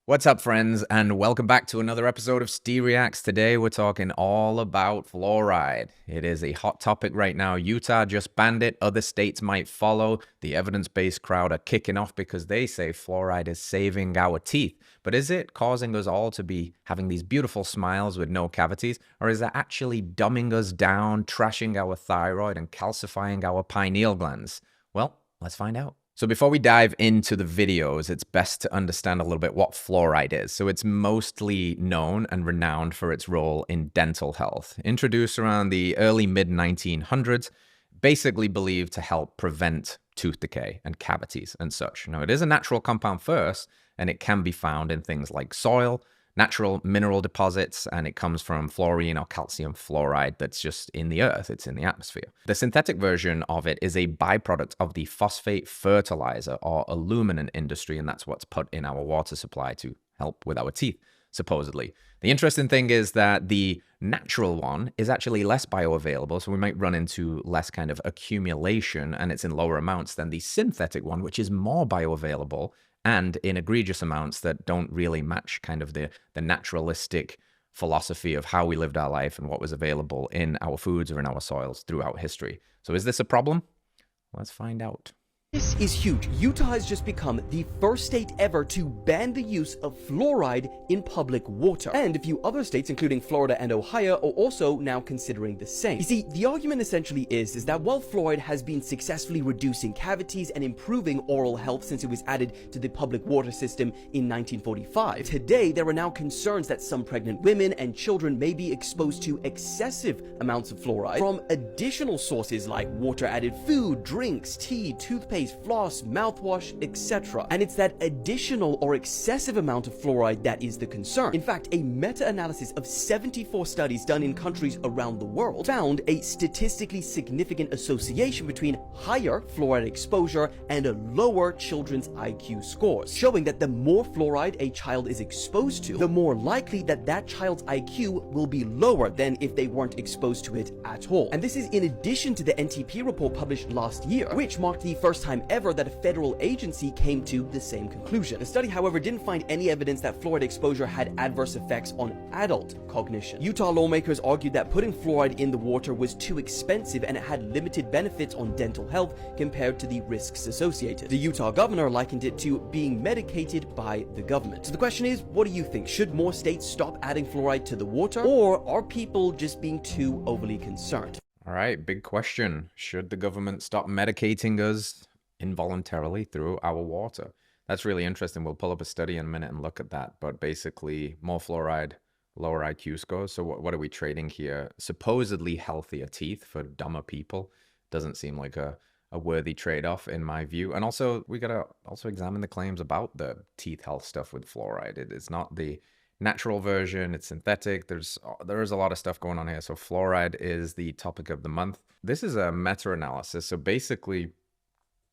What's up, friends, and welcome back to another episode of Ste Reacts. Today, we're talking all about fluoride. It is a hot topic right now. Utah just banned it. Other states might follow. The evidence-based crowd are kicking off because they say fluoride is saving our teeth. But is it causing us all to be having these beautiful smiles with no cavities? Or is it actually dumbing us down, trashing our thyroid, and calcifying our pineal glands? Well, let's find out. So before we dive into the videos, it's best to understand a little bit what fluoride is. So it's mostly known and renowned for its role in dental health. Introduced around the early mid-1900s, basically believed to help prevent tooth decay and cavities and such. Now, it is a natural compound first, and it can be found in things like soil, natural mineral deposits, and it comes from fluorine or calcium fluoride that's just in the earth, it's in the atmosphere. The synthetic version of it is a byproduct of the phosphate fertilizer or aluminum industry, and that's what's put in our water supply to help with our teeth, supposedly. The interesting thing is that the natural one is actually less bioavailable, so we might run into less kind of accumulation, and it's in lower amounts than the synthetic one, which is more bioavailable and in egregious amounts that don't really match kind of the naturalistic philosophy of how we lived our life and what was available in our foods or in our soils throughout history. So is this a problem? Let's find out. This is huge. Utah has just become the first state ever to ban the use of fluoride in public water. And a few other states, including Florida and Ohio, are also now considering the same. You see, the argument essentially is that while fluoride has been successfully reducing cavities and improving oral health since it was added to the public water system in 1945, today there are now concerns that some pregnant women and children may be exposed to excessive amounts of fluoride from additional sources like water-added food, drinks, tea, toothpaste, floss, mouthwash, etc. And it's that additional or excessive amount of fluoride that is the concern. In fact, a meta-analysis of 74 studies done in countries around the world found a statistically significant association between higher fluoride exposure and a lower children's IQ scores, showing that the more fluoride a child is exposed to, the more likely that that child's IQ will be lower than if they weren't exposed to it at all. And this is in addition to the NTP report published last year, which marked the first time ever that a federal agency came to the same conclusion. The study, however, didn't find any evidence that fluoride exposure had adverse effects on adult cognition. Utah lawmakers argued that putting fluoride in the water was too expensive and it had limited benefits on dental health compared to the risks associated. The Utah governor likened it to being medicated by the government. So the question is, what do you think? Should more states stop adding fluoride to the water, or are people just being too overly concerned? All right, big question. Should the government stop medicating us involuntarily through our water? That's really interesting. We'll pull up a study in a minute and look at that. But basically, more fluoride, lower IQ scores. So what are we trading here? Supposedly healthier teeth for dumber people. Doesn't seem like a worthy trade-off in my view. And also, we got to also examine the claims about the teeth health stuff with fluoride. It's not the natural version, it's synthetic. There is a lot of stuff going on here. So fluoride is the topic of the month. This is a meta-analysis. So basically,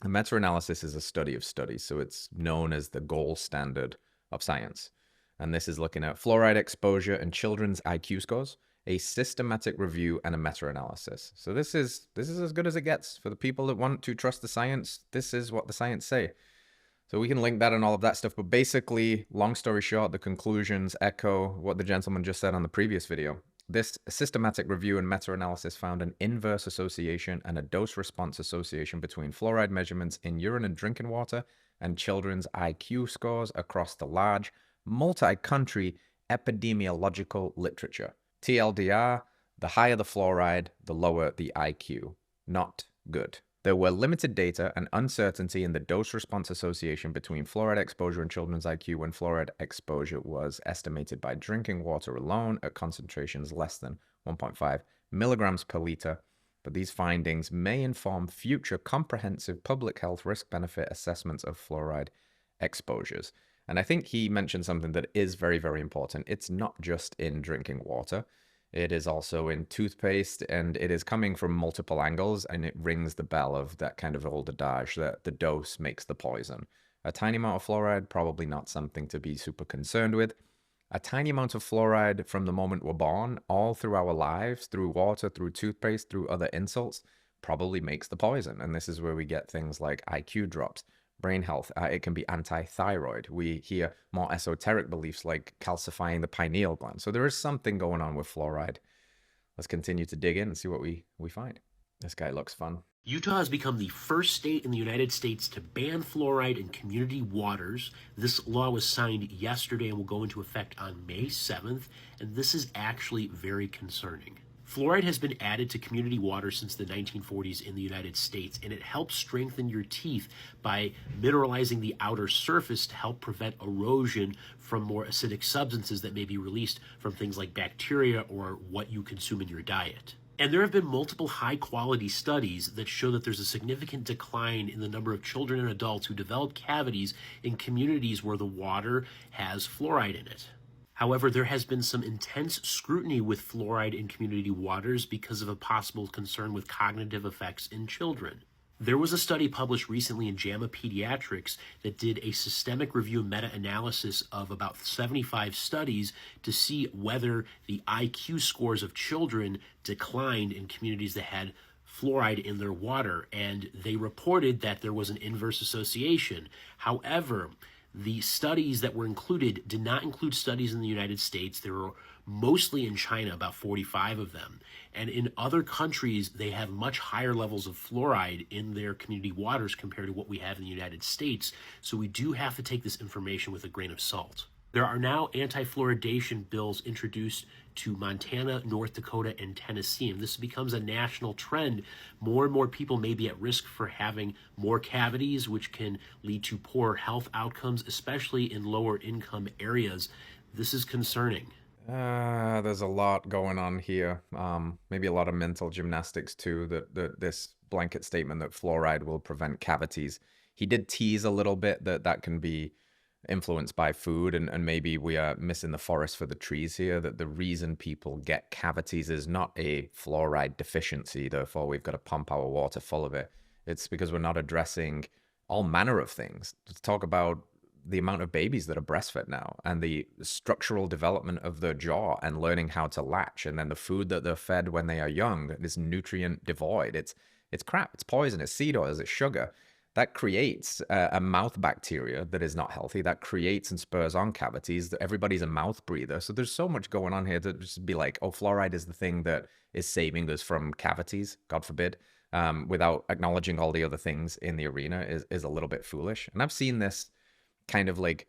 a meta-analysis is a study of studies, so it's known as the gold standard of science. And this is looking at fluoride exposure and children's IQ scores, a systematic review, and a meta-analysis. So this is as good as it gets for the people that want to trust the science. This is what the science say. So we can link that and all of that stuff. But basically, long story short, the conclusions echo what the gentleman just said on the previous video. This systematic review and meta-analysis found an inverse association and a dose-response association between fluoride measurements in urine and drinking water and children's IQ scores across the large, multi-country epidemiological literature. TLDR, the higher the fluoride, the lower the IQ. Not good. There were limited data and uncertainty in the dose-response association between fluoride exposure and children's IQ when fluoride exposure was estimated by drinking water alone at concentrations less than 1.5 milligrams per liter. But these findings may inform future comprehensive public health risk-benefit assessments of fluoride exposures. And I think he mentioned something that is very, very important. It's not just in drinking water. It is also in toothpaste, and it is coming from multiple angles, and it rings the bell of that kind of old adage that the dose makes the poison. A tiny amount of fluoride, probably not something to be super concerned with. A tiny amount of fluoride from the moment we're born, all through our lives, through water, through toothpaste, through other insults, probably makes the poison. And this is where we get things like IQ drops, brain health. It can be anti-thyroid. We hear more esoteric beliefs like calcifying the pineal gland. So there is something going on with fluoride. Let's continue to dig in and see what we find. This guy looks fun. Utah has become the first state in the United States to ban fluoride in community waters. This law was signed yesterday and will go into effect on May 7th, and this is actually very concerning. Fluoride has been added to community water since the 1940s in the United States, and it helps strengthen your teeth by mineralizing the outer surface to help prevent erosion from more acidic substances that may be released from things like bacteria or what you consume in your diet. And there have been multiple high-quality studies that show that there's a significant decline in the number of children and adults who develop cavities in communities where the water has fluoride in it. However, there has been some intense scrutiny with fluoride in community waters because of a possible concern with cognitive effects in children. There was a study published recently in JAMA Pediatrics that did a systemic review meta-analysis of about 75 studies to see whether the IQ scores of children declined in communities that had fluoride in their water, and they reported that there was an inverse association. However, the studies that were included did not include studies in the United States. There were mostly in China, about 45 of them. And in other countries, they have much higher levels of fluoride in their community waters compared to what we have in the United States. So we do have to take this information with a grain of salt. There are now anti-fluoridation bills introduced to Montana, North Dakota, and Tennessee, and this becomes a national trend. More and more people may be at risk for having more cavities, which can lead to poor health outcomes, especially in lower income areas. This is concerning. There's a lot going on here. Maybe a lot of mental gymnastics too. That this blanket statement that fluoride will prevent cavities. He did tease a little bit that can be influenced by food, and maybe we are missing the forest for the trees here, that the reason people get cavities is not a fluoride deficiency, therefore we've got to pump our water full of it. It's because we're not addressing all manner of things. Let's talk about the amount of babies that are breastfed now and the structural development of their jaw and learning how to latch, and then the food that they're fed when they are young is nutrient devoid. It's crap, it's poison, it's seed oils, it's sugar. That creates a mouth bacteria that is not healthy. That creates and spurs on cavities. Everybody's a mouth breather. So there's so much going on here to just be like, oh, fluoride is the thing that is saving us from cavities, God forbid, without acknowledging all the other things in the arena is a little bit foolish. And I've seen this kind of like,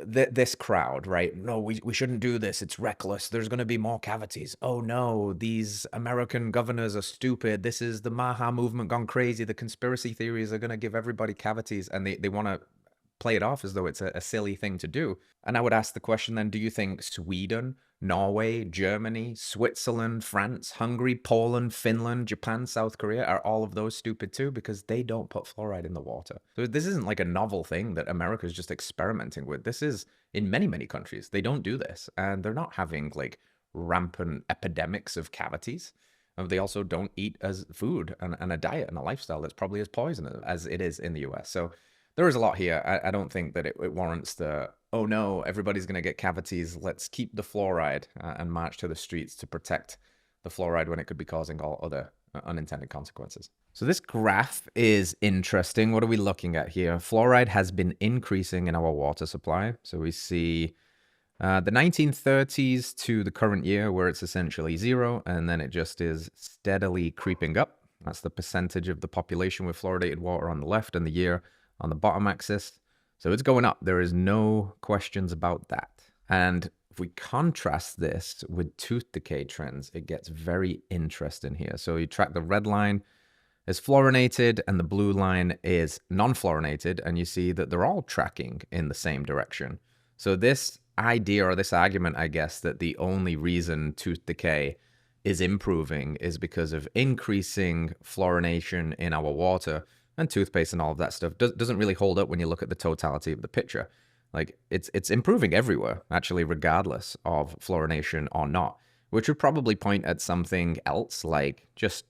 this crowd, right? No, we shouldn't do this. It's reckless. There's going to be more cavities. Oh no, these American governors are stupid. This is the Maha movement gone crazy. The conspiracy theories are going to give everybody cavities, and they want to play it off as though it's a silly thing to do. And I would ask the question then, do you think Sweden, Norway, Germany, Switzerland, France, Hungary, Poland, Finland, Japan, South Korea, are all of those stupid too? Because they don't put fluoride in the water. So this isn't like a novel thing that America is just experimenting with. This is in many, many countries. They don't do this, and they're not having like rampant epidemics of cavities. They also don't eat as food and a diet and a lifestyle that's probably as poisonous as it is in the US. So there is a lot here. I don't think that it warrants the, oh no, everybody's going to get cavities. Let's keep the fluoride and march to the streets to protect the fluoride when it could be causing all other unintended consequences. So this graph is interesting. What are we looking at here? Fluoride has been increasing in our water supply. So we see the 1930s to the current year where it's essentially zero, and then it just is steadily creeping up. That's the percentage of the population with fluoridated water on the left and the year on the bottom axis. So it's going up. There is no questions about that. And if we contrast this with tooth decay trends, it gets very interesting here. So you track the red line is fluorinated and the blue line is non-fluorinated, and you see that they're all tracking in the same direction. So this idea, or this argument, I guess, that the only reason tooth decay is improving is because of increasing fluorination in our water and toothpaste and all of that stuff doesn't really hold up when you look at the totality of the picture. Like it's improving everywhere, actually, regardless of fluorination or not, which would probably point at something else, like just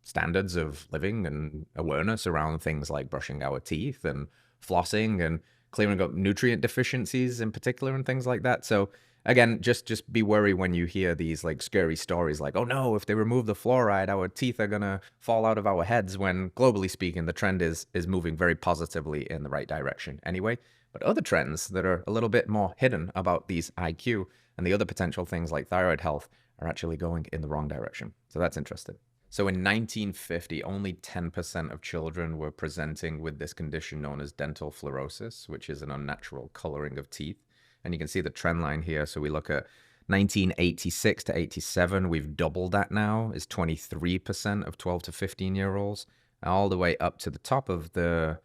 standards of living and awareness around things like brushing our teeth and flossing and clearing up nutrient deficiencies in particular and things like that. So again, just be wary when you hear these like scary stories like, oh no, if they remove the fluoride, our teeth are gonna fall out of our heads, when globally speaking, the trend is moving very positively in the right direction anyway. But other trends that are a little bit more hidden about these IQ and the other potential things like thyroid health are actually going in the wrong direction. So that's interesting. So in 1950, only 10% of children were presenting with this condition known as dental fluorosis, which is an unnatural coloring of teeth. And you can see the trend line here. So we look at 1986 to 87, we've doubled that now, is 23% of 12 to 15-year-olds, all the way up to the top of the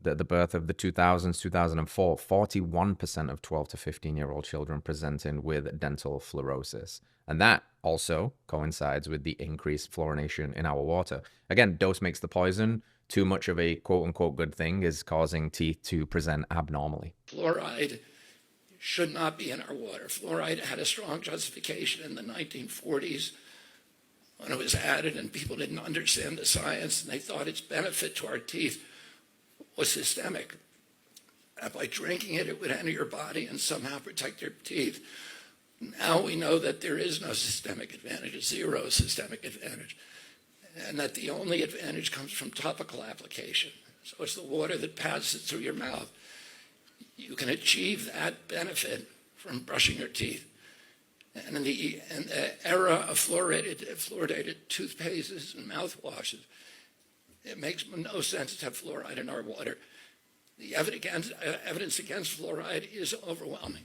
birth of the 2000s, 2004, 41% of 12 to 15-year-old children presenting with dental fluorosis. And that also coincides with the increased fluorination in our water. Again, dose makes the poison. Too much of a quote-unquote good thing is causing teeth to present abnormally. Fluoride should not be in our water. Fluoride had a strong justification in the 1940s when it was added and people didn't understand the science and they thought its benefit to our teeth was systemic. And by drinking it, it would enter your body and somehow protect your teeth. Now we know that there is no systemic advantage, zero systemic advantage, and that the only advantage comes from topical application. So it's the water that passes through your mouth. You can achieve that benefit from brushing your teeth. And in the era of fluoridated toothpastes and mouthwashes, it makes no sense to have fluoride in our water. The evidence against fluoride is overwhelming.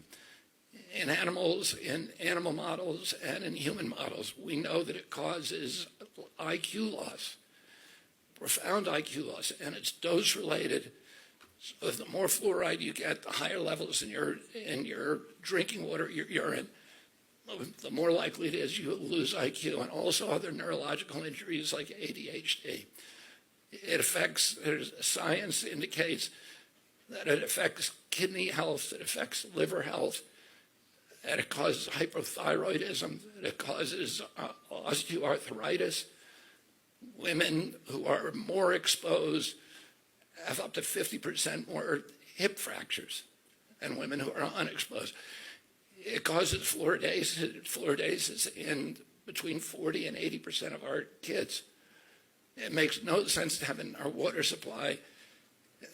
In animals, in animal models, and in human models, we know that it causes IQ loss, profound IQ loss, and it's dose-related. So if the more fluoride you get, the higher levels in your drinking water, your urine, the more likely it is you will lose IQ and also other neurological injuries like ADHD. It affects, science indicates that it affects kidney health, it affects liver health, that it causes hypothyroidism, that it causes osteoarthritis. Women who are more exposed have up to 50% more hip fractures than women who are unexposed. It causes fluoridases in between 40 and 80% of our kids. It makes no sense to have in our water supply.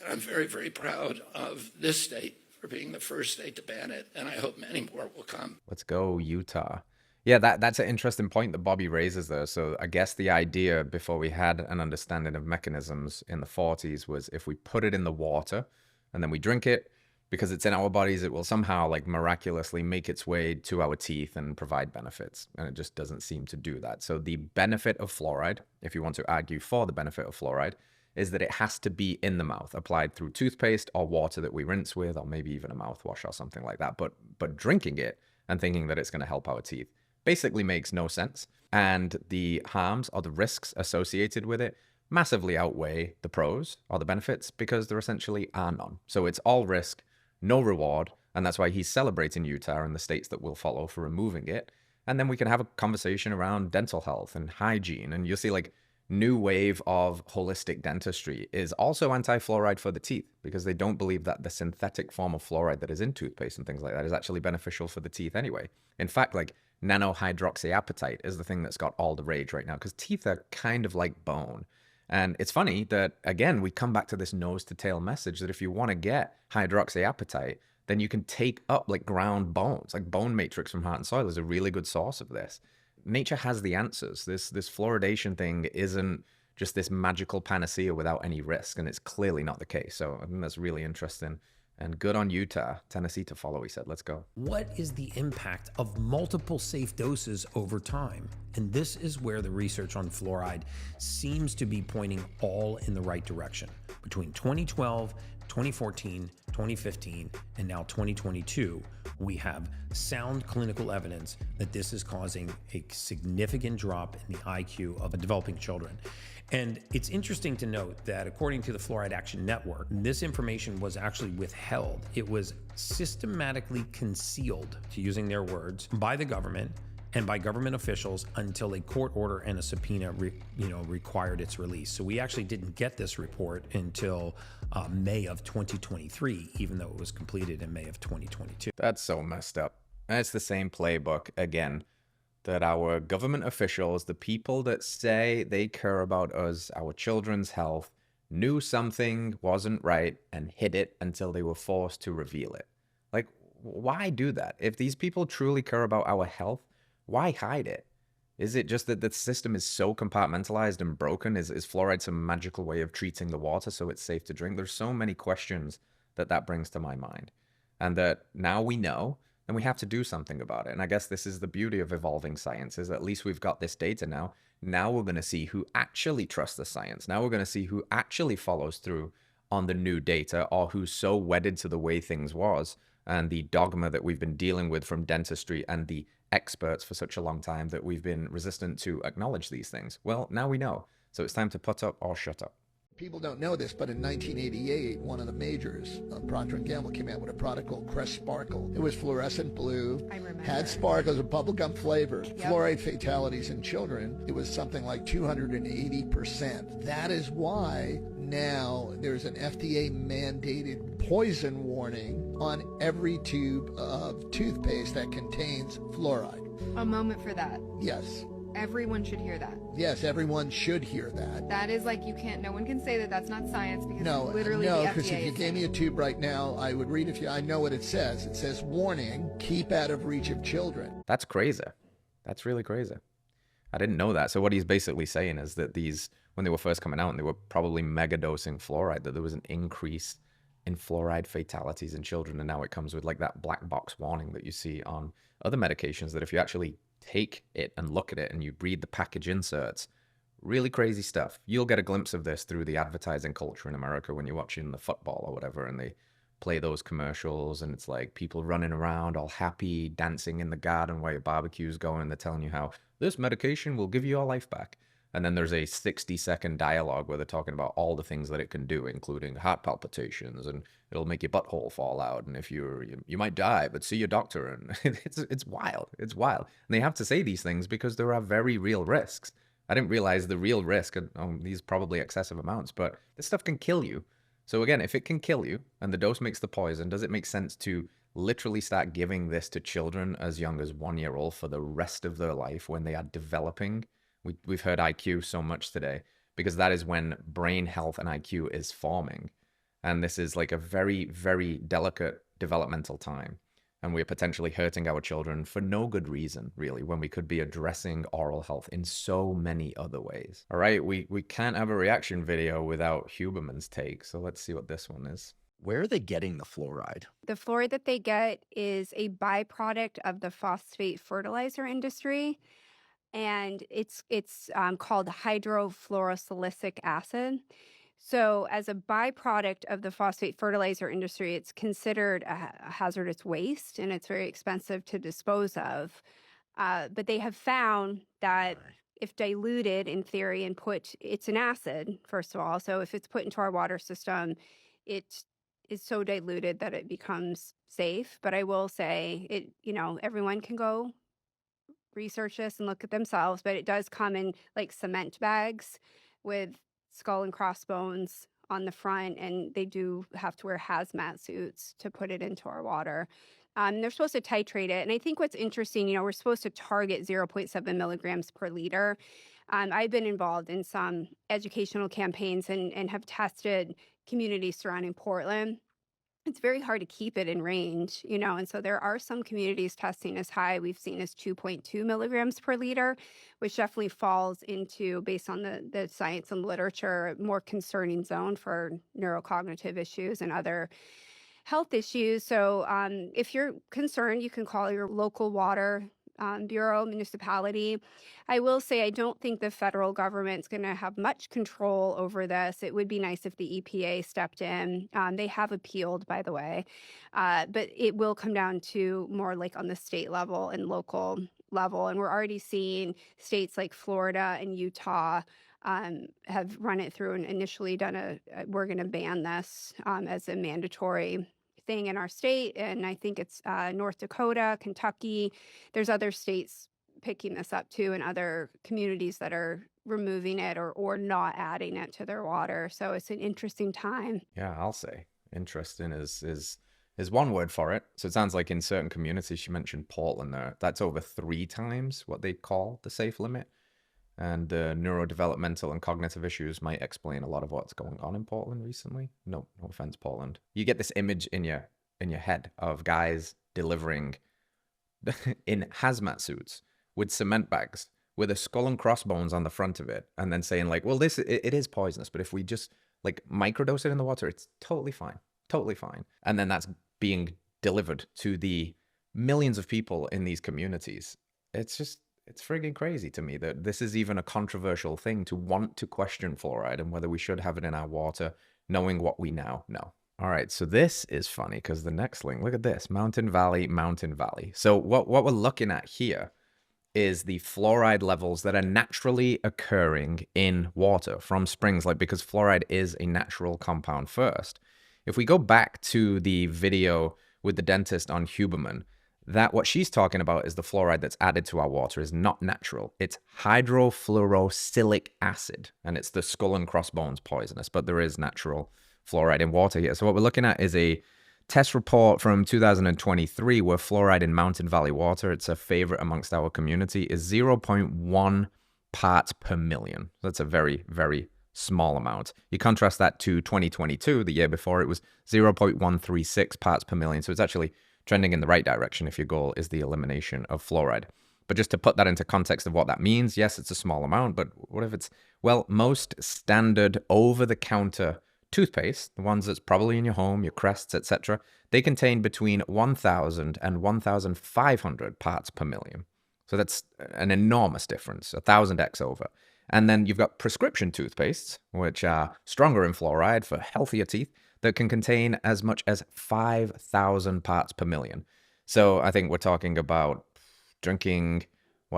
I'm very, very proud of this state for being the first state to ban it, and I hope many more will come. Let's go, Utah. Yeah, that's an interesting point that Bobby raises there. So I guess the idea before we had an understanding of mechanisms in the 40s was if we put it in the water and then we drink it, because it's in our bodies, it will somehow like miraculously make its way to our teeth and provide benefits. And it just doesn't seem to do that. So the benefit of fluoride, if you want to argue for the benefit of fluoride, is that it has to be in the mouth, applied through toothpaste or water that we rinse with, or maybe even a mouthwash or something like that. But drinking it and thinking that it's going to help our teeth basically makes no sense. And the harms or the risks associated with it massively outweigh the pros or the benefits, because there essentially are none. So it's all risk, no reward, and that's why he's celebrating Utah and the states that will follow for removing it. And then we can have a conversation around dental health and hygiene, and you'll see like new wave of holistic dentistry is also anti-fluoride for the teeth, because they don't believe that the synthetic form of fluoride that is in toothpaste and things like that is actually beneficial for the teeth anyway. In fact, like nano-hydroxyapatite is the thing that's got all the rage right now, because teeth are kind of like bone. And it's funny that, again, we come back to this nose to tail message that if you want to get hydroxyapatite, then you can take up like ground bones, like bone matrix from Heart and Soil is a really good source of this. Nature has the answers. This fluoridation thing isn't just this magical panacea without any risk, and it's clearly not the case. So I think that's really interesting. And good on Utah. Tennessee to follow, he said. Let's go. What is the impact of multiple safe doses over time? And this is where the research on fluoride seems to be pointing all in the right direction. Between 2012, 2014, 2015, and now 2022, we have sound clinical evidence that this is causing a significant drop in the IQ of developing children. And it's interesting to note that according to the Fluoride Action Network, this information was actually withheld. It was systematically concealed, to using their words, by the government and by government officials until a court order and a subpoena required its release. So we actually didn't get this report until May of 2023, even though it was completed in May of 2022. That's so messed up. And it's the same playbook again, that our government officials, the people that say they care about us, our children's health, knew something wasn't right and hid it until they were forced to reveal it. Like, why do that? If these people truly care about our health, why hide it? Is it just that the system is so compartmentalized and broken? Is fluoride some magical way of treating the water so it's safe to drink? There's so many questions that brings to my mind. And that now we know, and we have to do something about it. And I guess this is the beauty of evolving science, is at least we've got this data now. Now we're going to see who actually trusts the science. Now we're going to see who actually follows through on the new data, or who's so wedded to the way things was and the dogma that we've been dealing with from dentistry and the experts for such a long time that we've been resistant to acknowledge these things. Well, now we know. So it's time to put up or shut up. People don't know this, but in 1988, one of the majors, Procter & Gamble, came out with a product called Crest Sparkle. It was fluorescent blue, had sparkles, a bubblegum flavor. Yep. Fluoride fatalities in children, it was something like 280%. That is why now there's an FDA-mandated poison warning on every tube of toothpaste that contains fluoride. A moment for that. Yes. Everyone should hear that. Yes, everyone should hear that. That is like, no one can say that that's not science, because literally no, the because FDA if you gave me a tube right now, I would read it for you. I know what it says. It says, warning, keep out of reach of children. That's crazy. That's really crazy. I didn't know that. So what he's basically saying is that these, when they were first coming out and they were probably mega dosing fluoride, that there was an increase in fluoride fatalities in children. And now it comes with like that black box warning that you see on other medications, that if you actually take it and look at it and you read the package inserts, really crazy stuff. You'll get a glimpse of this through the advertising culture in America when you're watching the football or whatever, and they play those commercials and it's like people running around all happy, dancing in the garden while your barbecue's going, and they're telling you how this medication will give you your life back. And then there's a 60-second dialogue where they're talking about all the things that it can do, including heart palpitations, and it'll make your butthole fall out, and if you might die, but see your doctor. And it's wild. It's wild. And they have to say these things because there are very real risks. I didn't realize the real risk, these probably excessive amounts, but this stuff can kill you. So again, if it can kill you and the dose makes the poison, does it make sense to literally start giving this to children as young as 1 year old for the rest of their life when they are developing? We've heard IQ so much today, because that is when brain health and IQ is forming. And this is like a very, very delicate developmental time. And we're potentially hurting our children for no good reason, really, when we could be addressing oral health in so many other ways. All right, we can't have a reaction video without Huberman's take. So let's see what this one is. Where are they getting the fluoride? The fluoride that they get is a byproduct of the phosphate fertilizer industry. And it's called hydrofluorosilicic acid. So as a byproduct of the phosphate fertilizer industry, it's considered a hazardous waste, and it's very expensive to dispose of. But they have found that if diluted, in theory, and it's an acid, first of all. So if it's put into our water system, it is so diluted that it becomes safe. But I will say, everyone can go research this and look at themselves, but it does come in like cement bags with skull and crossbones on the front, and they do have to wear hazmat suits to put it into our water. They're supposed to titrate it, and I think what's interesting, we're supposed to target 0.7 milligrams per liter. I've been involved in some educational campaigns and have tested communities surrounding Portland. It's very hard to keep it in range, and so there are some communities testing as high, we've seen, as 2.2 milligrams per liter, which definitely falls into, based on the science and literature, a more concerning zone for neurocognitive issues and other health issues. So if you're concerned, you can call your local water bureau, municipality. I will say I don't think the federal government's going to have much control over this. It would be nice if the EPA stepped in. They have appealed, by the way, but it will come down to more like on the state level and local level. And we're already seeing states like Florida and Utah have run it through and initially done we're going to ban this as a mandatory thing in our state. And I think it's North Dakota, Kentucky. There's other states picking this up too in other communities that are removing it or not adding it to their water. So it's an interesting time. Yeah, I'll say interesting is one word for it. So it sounds like in certain communities, she mentioned Portland there, that's over 3 times what they call the safe limit. And the neurodevelopmental and cognitive issues might explain a lot of what's going on in Portland recently. No offense, Portland. You get this image in your head of guys delivering in hazmat suits with cement bags with a skull and crossbones on the front of it, and then saying like, well, it is poisonous, but if we just like microdose it in the water, it's totally fine. And then that's being delivered to the millions of people in these communities. It's friggin' crazy to me that this is even a controversial thing to want to question fluoride and whether we should have it in our water, knowing what we now know. All right, so this is funny because the next link, look at this, Mountain Valley. So what we're looking at here is the fluoride levels that are naturally occurring in water from springs, like because fluoride is a natural compound first. If we go back to the video with the dentist on Huberman, that what she's talking about is the fluoride that's added to our water is not natural. It's hydrofluorosilic acid, and it's the skull and crossbones poisonous, but there is natural fluoride in water here. So what we're looking at is a test report from 2023 where fluoride in Mountain Valley water, it's a favorite amongst our community, is 0.1 parts per million. That's a very, very small amount. You contrast that to 2022, the year before, it was 0.136 parts per million. So it's actually trending in the right direction if your goal is the elimination of fluoride. But just to put that into context of what that means, yes, it's a small amount, but what if it's, well, most standard over-the-counter toothpaste, the ones that's probably in your home, your Crests, etc., they contain between 1,000 and 1,500 parts per million. So that's an enormous difference, 1,000x over. And then you've got prescription toothpastes, which are stronger in fluoride for healthier teeth, that can contain as much as 5,000 parts per million. So I think we're talking about drinking,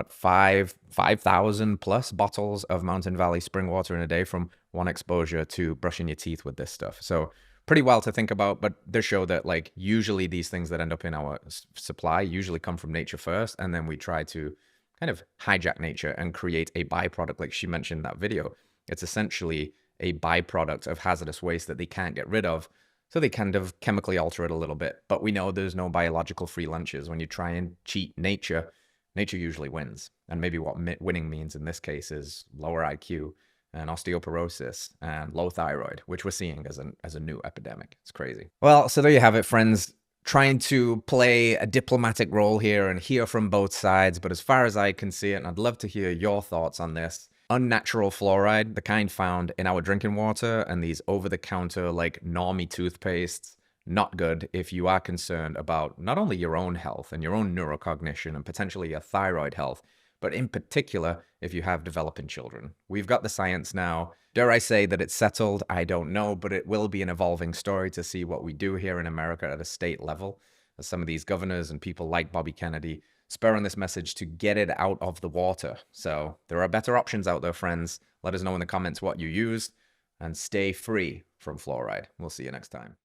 5,000 plus bottles of Mountain Valley spring water in a day from one exposure to brushing your teeth with this stuff. So pretty wild to think about, but they show that like usually these things that end up in our supply usually come from nature first, and then we try to kind of hijack nature and create a byproduct like she mentioned in that video. It's essentially a byproduct of hazardous waste that they can't get rid of, so they kind of chemically alter it a little bit. But we know there's no biological free lunches. When you try and cheat nature, nature usually wins. And maybe what winning means in this case is lower IQ and osteoporosis and low thyroid, which we're seeing as a new epidemic. It's crazy. Well, so there you have it, friends. Trying to play a diplomatic role here and hear from both sides. But as far as I can see it, and I'd love to hear your thoughts on this, unnatural fluoride, the kind found in our drinking water and these over-the-counter like normie toothpastes, not good if you are concerned about not only your own health and your own neurocognition and potentially your thyroid health, but in particular, if you have developing children. We've got the science now. Dare I say that it's settled? I don't know, but it will be an evolving story to see what we do here in America at a state level, as some of these governors and people like Bobby Kennedy spur on this message to get it out of the water. So there are better options out there, friends. Let us know in the comments what you use, and stay free from fluoride. We'll see you next time.